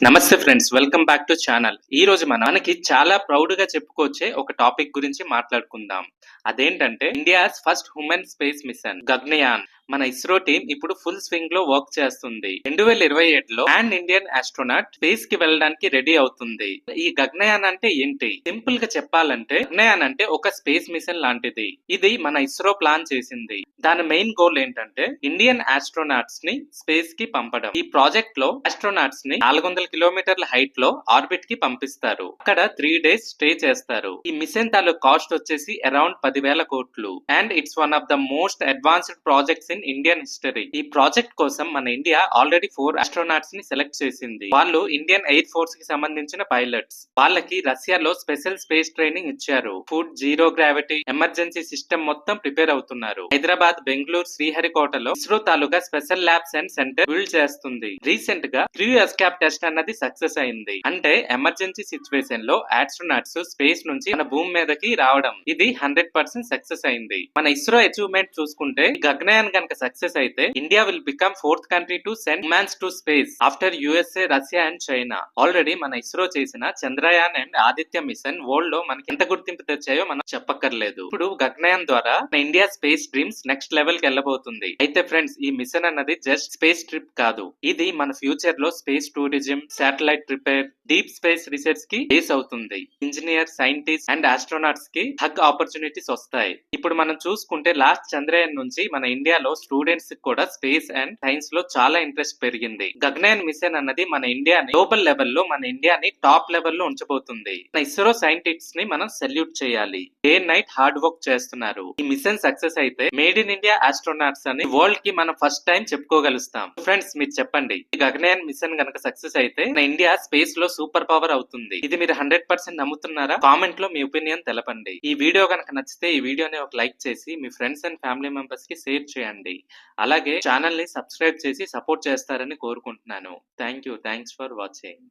నమస్తే friends, welcome back to channel. ఈ రోజు మనకి చాలా ప్రౌడ్ గా చెప్పుకోవచ్చే ఒక టాపిక్ గురించి మాట్లాడుకుందాం. అదేంటంటే India's first human space machine Gaganyaan. మన ఇస్రో టీం ఇప్పుడు ఫుల్ స్వింగ్ లో వర్క్ చేస్తుంది. 2027లో అండ్ ఇండియన్ ఆస్ట్రోనాట్ స్పేస్ కి వెళ్ళడానికి రెడీ అవుతుంది. ఈ గగనయాన్ అంటే ఏంటి? సింపుల్ గా చెప్పాలంటే గగనయాన్ అంటే ఒక స్పేస్ మిషన్ లాంటిది. ఇది మన ఇస్రో ప్లాన్ చేసింది. దాని మెయిన్ గోల్ ఏంటంటే ఇండియన్ ఆస్ట్రోనాట్స్ ని స్పేస్ కి పంపడం. ఈ ప్రాజెక్ట్ లో ఆస్ట్రోనాట్స్ ని 400 కిలోమీటర్ల హైట్ లో ఆర్బిట్ కి పంపిస్తారు. అక్కడ 3 days స్టే చేస్తారు. ఈ మిషన్ తాలూకు కాస్ట్ వచ్చేసి అరౌండ్ 10,000 కోట్లు. And it's one of the most advanced projects in Indian history. ఈ ప్రాజెక్ట్ కోసం మన ఇండియా ఆల్రెడీ 4 ఆస్ట్రోనాట్స్ ని సెలెక్ట్ చేసింది. వాళ్ళు ఇండియన్ ఎయిర్ ఫోర్స్ కి సంబంధించిన పైలట్స్. వాళ్ళకి రష్యాలో స్పెషల్ స్పేస్ ట్రైనింగ్ ఇచ్చారు. Food, zero gravity, emergency system మొత్తం ప్రిపేర్ అవుతున్నారు. హైదరాబాద్, బెంగళూరు, శ్రీహరికోటలో ఇస్రో తాలూకా special labs and centre build చేస్తుంది. రీసెంట్ గా క్రూ ఎస్కేప్ టెస్ట్ అన్నది సక్సెస్ అయింది. అంటే ఎమర్జెన్సీ సిచ్యువేషన్ లో ఆస్ట్రోనాట్స్ స్పేస్ నుంచి మన భూమి మీదకి రావడం ఇది 100% సక్సెస్ అయింది. మన ఇస్రో అచీవ్మెంట్ చూసుకుంటే గగనయాన్ కనుక సక్సెస్ అయితే India will become 4th country to send humans to space after USA, Russia and China. Already మన ఇస్రో చేసిన Chandrayaan and Aditya mission world లో మనకి ఎంత గుర్తింపు తెచ్చాయో మనం చెప్పక్కర్లేదు. ఇప్పుడు గగనయాన్ ద్వారా మన India space dreams next level కి వెళ్ళబోతుంది. అయితే ఫ్రెండ్స్, ఈ మిషన్ అన్నది జస్ట్ స్పేస్ ట్రిప్ కాదు. ఇది మన ఫ్యూచర్ లో space tourism, satellite repair, deep space research కి బేస్ అవుతుంది. ఇంజనీర్, సైంటిస్ట్ అండ్ ఆస్ట్రోనాట్స్ కి హగ్ ఆపర్చునిటీస్ వస్తాయి. ఇప్పుడు మనం చూసుకుంటే లాస్ట్ చంద్రయాన్ నుంచి మన ఇండియాలో స్టూడెంట్స్ కూడా స్పేస్ అండ్ సైన్స్ లో చాలా ఇంట్రెస్ట్ పెరిగింది. గగనయాన్ మిషన్ అన్నది మన ఇండియాని గ్లోబల్ లెవెల్లో మన ఇండియాని టాప్ లెవెల్లో ఉంచబోతుంది. మన ఇస్రో సైంటిస్ట్స్ ని మనం సెల్యూట్ చేయాలి. డే నైట్ హార్డ్ వర్క్ చేస్తున్నారు. ఈ మిషన్ సక్సెస్ అయితే మేడ్ ఇన్ ఇండియా ఆస్ట్రోనాట్స్ అని వరల్డ్ కి మనం ఫస్ట్ టైం చెప్పుకోగలుస్తాం. ఫ్రెండ్స్, మీరు చెప్పండి, ఈ గగనయాన్ మిషన్ గనక సక్సెస్ అయితే మన ఇండియా స్పేస్ లో సూపర్ పవర్ అవుతుంది. ఇది మీరు 100% నమ్ముతున్నారా? కామెంట్ లో మీ ఒపీనియన్ తెలపండి. ఈ వీడియో గనక నచ్చితే ఈ వీడియోని ఒక లైక్ చేసి మీ ఫ్రెండ్స్ అండ్ ఫ్యామిలీ మెంబర్స్ కి షేర్ చేయండి. అలాగే ఛానల్ ని సబ్స్క్రైబ్ చేసి సపోర్ట్ చేస్తారని కోరుకుంటున్నాను. Thanks for watching.